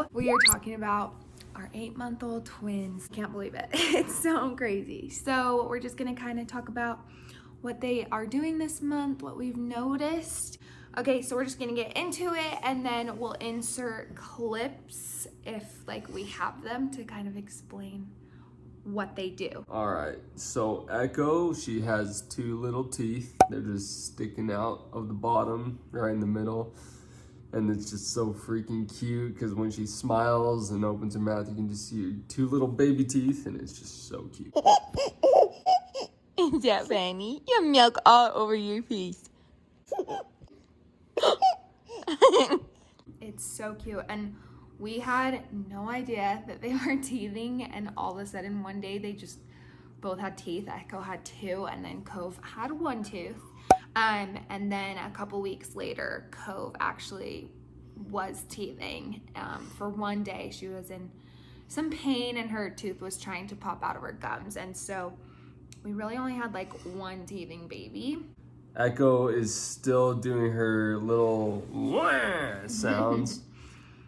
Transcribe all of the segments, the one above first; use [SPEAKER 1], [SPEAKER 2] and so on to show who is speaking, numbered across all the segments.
[SPEAKER 1] video, we are talking about our 8-month-old twins. Can't believe it. It's so crazy. So we're just gonna kind of talk about what they are doing this month, what we've noticed. Okay, so we're just gonna get into it and then we'll insert clips if like we have them to kind of explain what they do.
[SPEAKER 2] All right, so Echo, she has 2 little teeth. They're just sticking out of the bottom, right in the middle. And it's just so freaking cute because when she smiles and opens her mouth, you can just see her 2 little baby teeth, and it's just so cute.
[SPEAKER 3] Is that funny? You have milk all over your face.
[SPEAKER 1] It's so cute, and we had no idea that they were teething, and all of a sudden one day they just both had teeth. Echo had 2, and then Cove had 1 tooth. And then a couple weeks later, Cove actually was teething. For one day, she was in some pain and her tooth was trying to pop out of her gums. And so we really only had like 1 teething baby.
[SPEAKER 2] Echo is still doing her little wah sounds,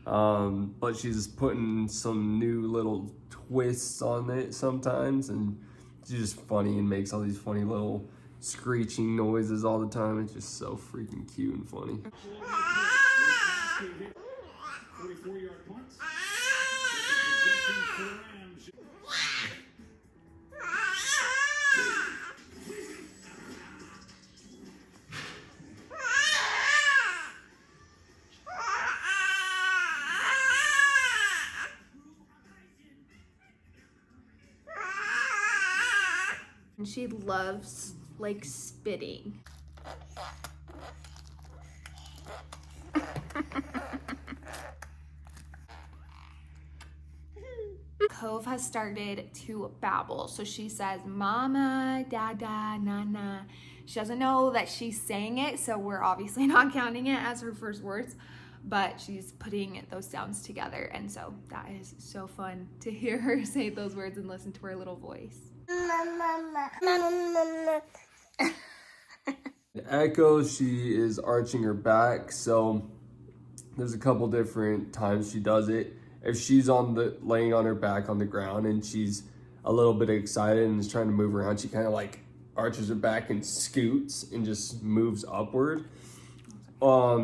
[SPEAKER 2] but she's putting some new little twists on it sometimes, and she's just funny and makes all these funny little screeching noises all the time. It's just so freaking cute and funny.
[SPEAKER 1] And she loves like spitting. Cove has started to babble. So she says, mama, dada, nana. She doesn't know that she's saying it, so we're obviously not counting it as her first words, but she's putting those sounds together. And so that is so fun to hear her say those words and listen to her little voice.
[SPEAKER 2] Echo, she is arching her back, so there's a couple different times she does it. If she's laying on her back on the ground and she's a little bit excited and is trying to move around, she kind of like arches her back and scoots and just moves upward.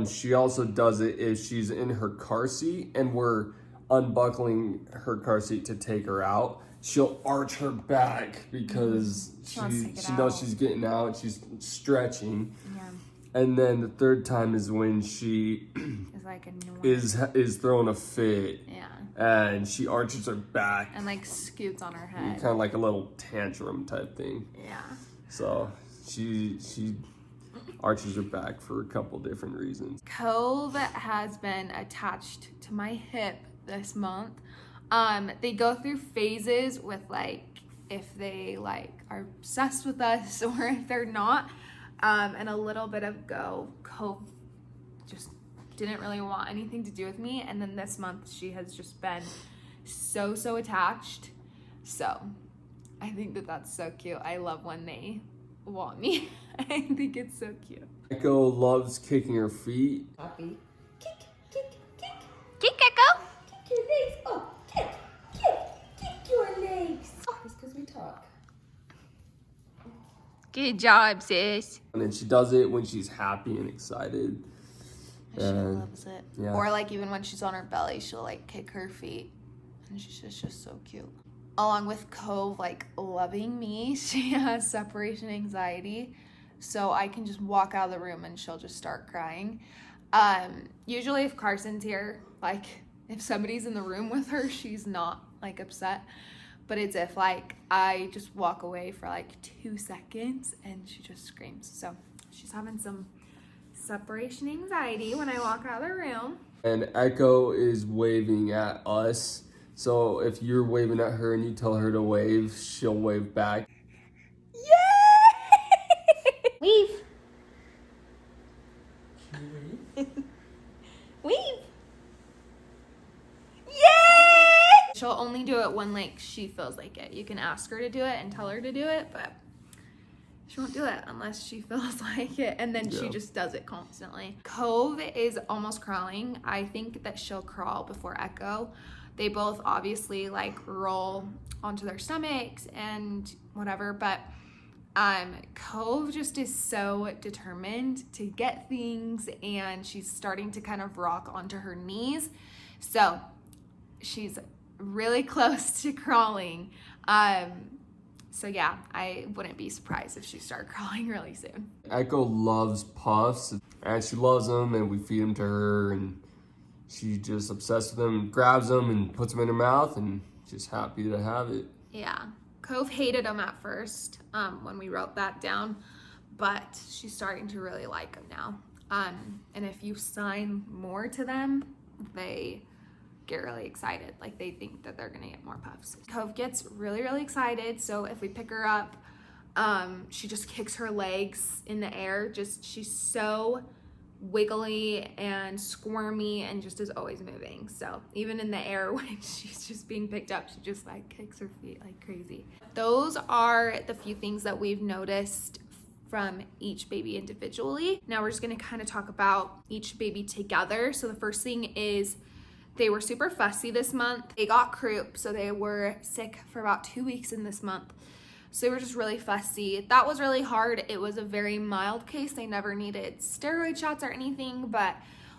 [SPEAKER 2] She also does it if she's in her car seat and we're unbuckling her car seat to take her out. She'll arch her back because she knows she's getting out. She's stretching. Yeah. And then the third time is when she is throwing a fit. Yeah. And she arches her back
[SPEAKER 1] and like scoots on her head.
[SPEAKER 2] Kind of like a little tantrum type thing.
[SPEAKER 1] Yeah.
[SPEAKER 2] So she arches her back for a couple different reasons.
[SPEAKER 1] Cove has been attached to my hip this month. They go through phases with like if they like are obsessed with us or if they're not. And a little bit ago, Cove just didn't really want anything to do with me, and then this month she has just been so attached. So I think that that's so cute. I love when they want me. I think it's so cute.
[SPEAKER 2] Echo loves kicking her feet.
[SPEAKER 3] Poppy.
[SPEAKER 1] Kick, Echo.
[SPEAKER 3] Kick your legs. Oh, kick your legs. Oh, it's because we talk.
[SPEAKER 1] Good job, sis.
[SPEAKER 2] And then she does it when she's happy and excited.
[SPEAKER 1] She loves it.
[SPEAKER 2] Yeah.
[SPEAKER 1] Or like even when she's on her belly, she'll like kick her feet. And she's just so cute. Along with Cove like loving me, she has separation anxiety. So I can just walk out of the room and she'll just start crying. Usually if Carson's here, like if somebody's in the room with her, she's not like upset. But it's if like I just walk away for like 2 seconds and she just screams. So she's having some separation anxiety when I walk out of the room.
[SPEAKER 2] And Echo is waving at us. So if you're waving at her and you tell her to wave, she'll wave back.
[SPEAKER 1] Yay! Weave. Weave. Yay! She'll only do it when like she feels like it. You can ask her to do it and tell her to do it, but She won't do it unless she feels like it, and then she
[SPEAKER 2] Yeah.
[SPEAKER 1] just does it constantly. Cove is almost crawling. I think that she'll crawl before Echo. They both obviously like roll onto their stomachs and whatever, but Cove just is so determined to get things, and she's starting to kind of rock onto her knees. So she's really close to crawling. So yeah, I wouldn't be surprised if she started crawling really soon.
[SPEAKER 2] Echo loves puffs, and she loves them, and we feed them to her, and she just obsessed with them, grabs them and puts them in her mouth, and just happy to have it.
[SPEAKER 1] Yeah, Cove hated them at first when we wrote that down, but she's starting to really like them now. And if you sign more to them, they get really excited. Like they think that they're gonna get more puffs. Cove gets really, really excited. So if we pick her up, she just kicks her legs in the air. She's so wiggly and squirmy and just is always moving. So even in the air when she's just being picked up, she just like kicks her feet like crazy. Those are the few things that we've noticed from each baby individually. Now we're just gonna kind of talk about each baby together. So the first thing is they were super fussy this month. They got croup, so they were sick for about 2 weeks in this month. So they were just really fussy. That was really hard. It was a very mild case. They never needed steroid shots or anything, but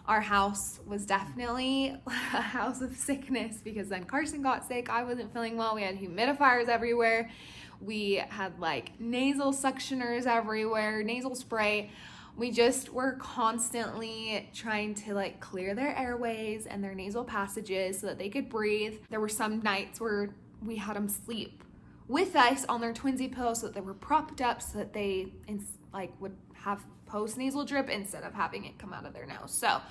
[SPEAKER 1] our house was definitely a house of sickness because then Carson got sick. I wasn't feeling well. We had humidifiers everywhere. We had like nasal suctioners everywhere, nasal spray. We just were constantly trying to like clear their airways and their nasal passages so that they could breathe. There were some nights where we had them sleep with us on their twinsy pillows so that they were propped up so that they like would have post-nasal drip instead of having it come out of their nose. So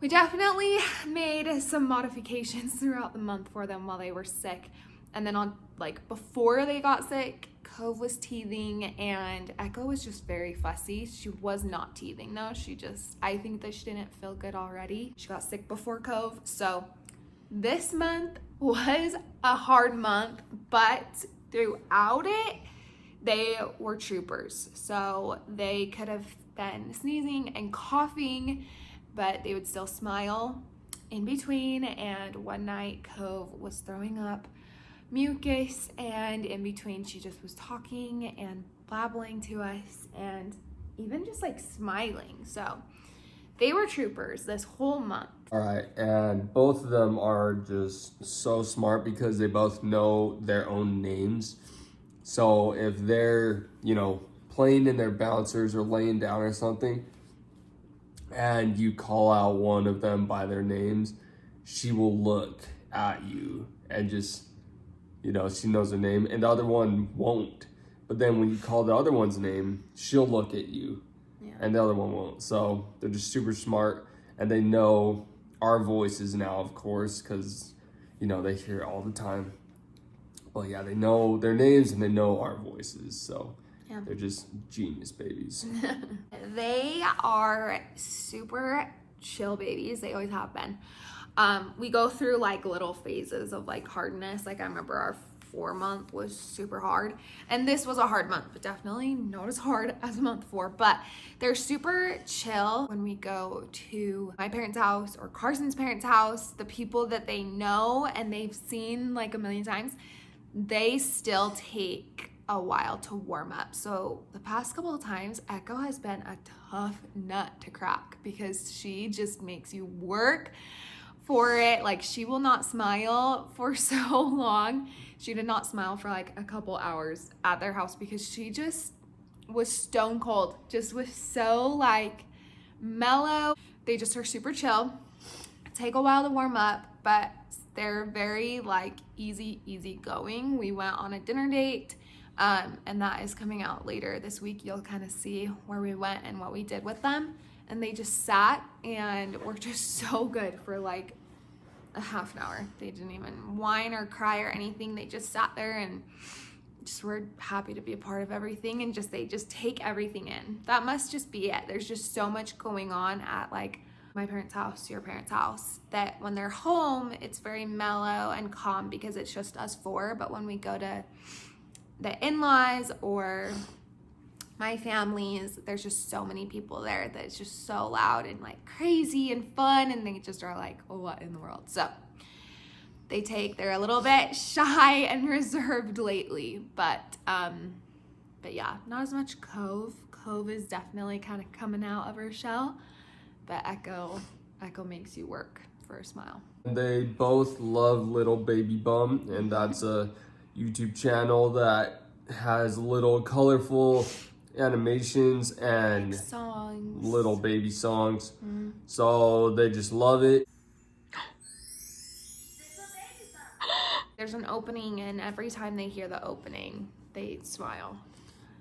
[SPEAKER 1] we definitely made some modifications throughout the month for them while they were sick. And then on like before they got sick, Cove was teething and Echo was just very fussy. She was not teething though. I think that she didn't feel good already. She got sick before Cove. So this month was a hard month, but throughout it, they were troopers. So they could have been sneezing and coughing, but they would still smile in between. And one night, Cove was throwing up mucus, and in between she just was talking and blabbling to us and even just like smiling. So they were troopers this whole month.
[SPEAKER 2] All right, and both of them are just so smart because they both know their own names. So if they're, playing in their bouncers or laying down or something, and you call out one of them by their names, she will look at you and just, she knows their name, and the other one won't. But then when you call the other one's name, she'll look at you, and the other one won't. So they're just super smart, and they know our voices now, of course, because, they hear it all the time. But yeah, they know their names and they know our voices, so they're just genius babies.
[SPEAKER 1] They are super chill babies. They always have been. We go through like little phases of like hardness. Like I remember our 4-month was super hard, and this was a hard month, but definitely not as hard as month 4. But they're super chill. When we go to my parents' house or Carson's parents' house, the people that they know and they've seen like a million times, they still take a while to warm up. So the past couple of times, Echo has been a tough nut to crack because she just makes you work for it. Like she will not smile for so long. She did not smile for like a couple hours at their house because she just was stone cold, just was so like mellow. They just are super chill, take a while to warm up, but they're very like easy going. We went on a dinner date, and that is coming out later this week. You'll kind of see where we went and what we did with them. And they just sat and were just so good for like a half an hour. They didn't even whine or cry or anything. They just sat there and just were happy to be a part of everything, and they just take everything in. That must just be it. There's just so much going on at like my parents' house, your parents' house, that when they're home, it's very mellow and calm because it's just us 4. But when we go to the in-laws or my family's, there's just so many people there that it's just so loud and like crazy and fun, and they just are like, oh, what in the world? So they're a little bit shy and reserved lately, but yeah, not as much Cove. Cove is definitely kind of coming out of her shell, but Echo makes you work for a smile.
[SPEAKER 2] They both love Little Baby Bum, and that's a YouTube channel that has little colorful animations and
[SPEAKER 1] Like songs.
[SPEAKER 2] little baby songs. So they just love it.
[SPEAKER 1] There's an opening, and every time they hear the opening, they smile.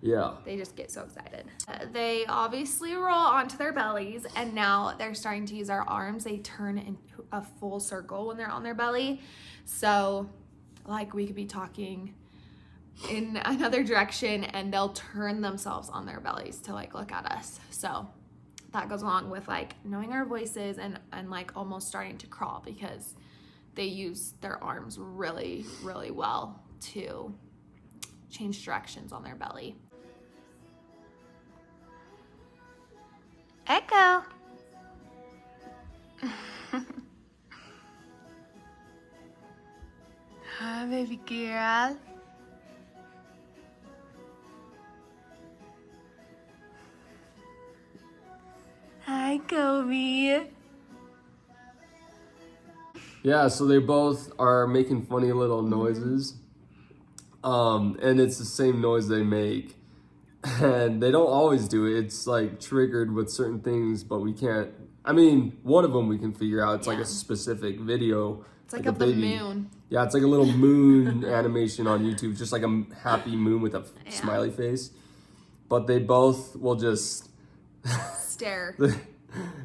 [SPEAKER 2] Yeah.
[SPEAKER 1] They just get so excited. They obviously roll onto their bellies, and now they're starting to use their arms. They turn into a full circle when they're on their belly. So like we could be talking in another direction and they'll turn themselves on their bellies to like look at us. So that goes along with like knowing our voices and like almost starting to crawl, because they use their arms really, really well to change directions on their belly. Echo. Hi, baby girl. Hi, Kobe.
[SPEAKER 2] Yeah, so they both are making funny little noises. And it's the same noise they make. And they don't always do it. It's like triggered with certain things, but we can't. I mean, one of them we can figure out. It's like a specific video.
[SPEAKER 1] It's like of the moon.
[SPEAKER 2] Yeah, it's like a little moon animation on YouTube, just like a happy moon with a smiley face. But they both will just
[SPEAKER 1] stare.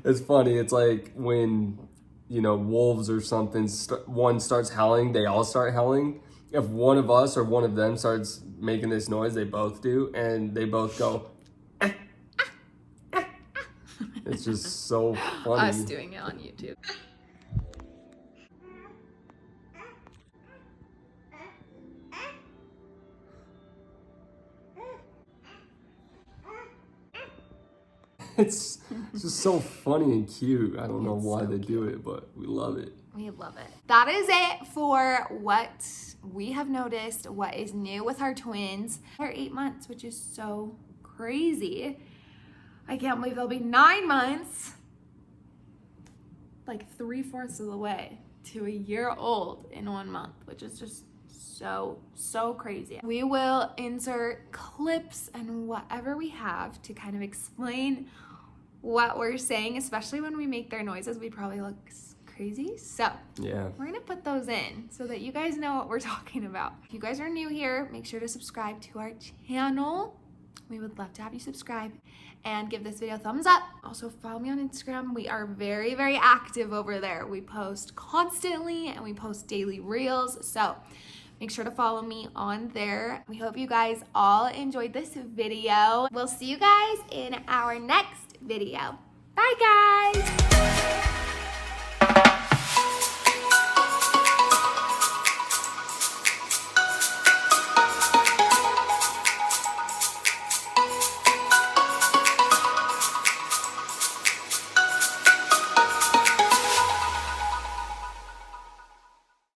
[SPEAKER 2] It's funny. It's like when, you know, wolves or something, one starts howling, they all start howling. If one of us or one of them starts making this noise, they both do, and they both go. It's just so funny.
[SPEAKER 1] Us doing it on YouTube.
[SPEAKER 2] It's just so funny and cute. I don't know why
[SPEAKER 1] so
[SPEAKER 2] they do it, but we love it.
[SPEAKER 1] We love it. That is it for what we have noticed, what is new with our twins. They're 8 months, which is so crazy. I can't believe they'll be 9 months, like 3/4 of the way to a year old in 1 month, which is just so crazy. We will insert clips and whatever we have to kind of explain what we're saying, especially when we make their noises. We probably look crazy. So
[SPEAKER 2] yeah,
[SPEAKER 1] we're gonna put those in so that you guys know what we're talking about. If you guys are new here, make sure to subscribe to our channel. We would love to have you subscribe and give this video a thumbs up. Also follow me on Instagram. We are very, very active over there. We post constantly and we post daily reels. So make sure to follow me on there. We hope you guys all enjoyed this video. We'll see you guys in our next video. Bye guys.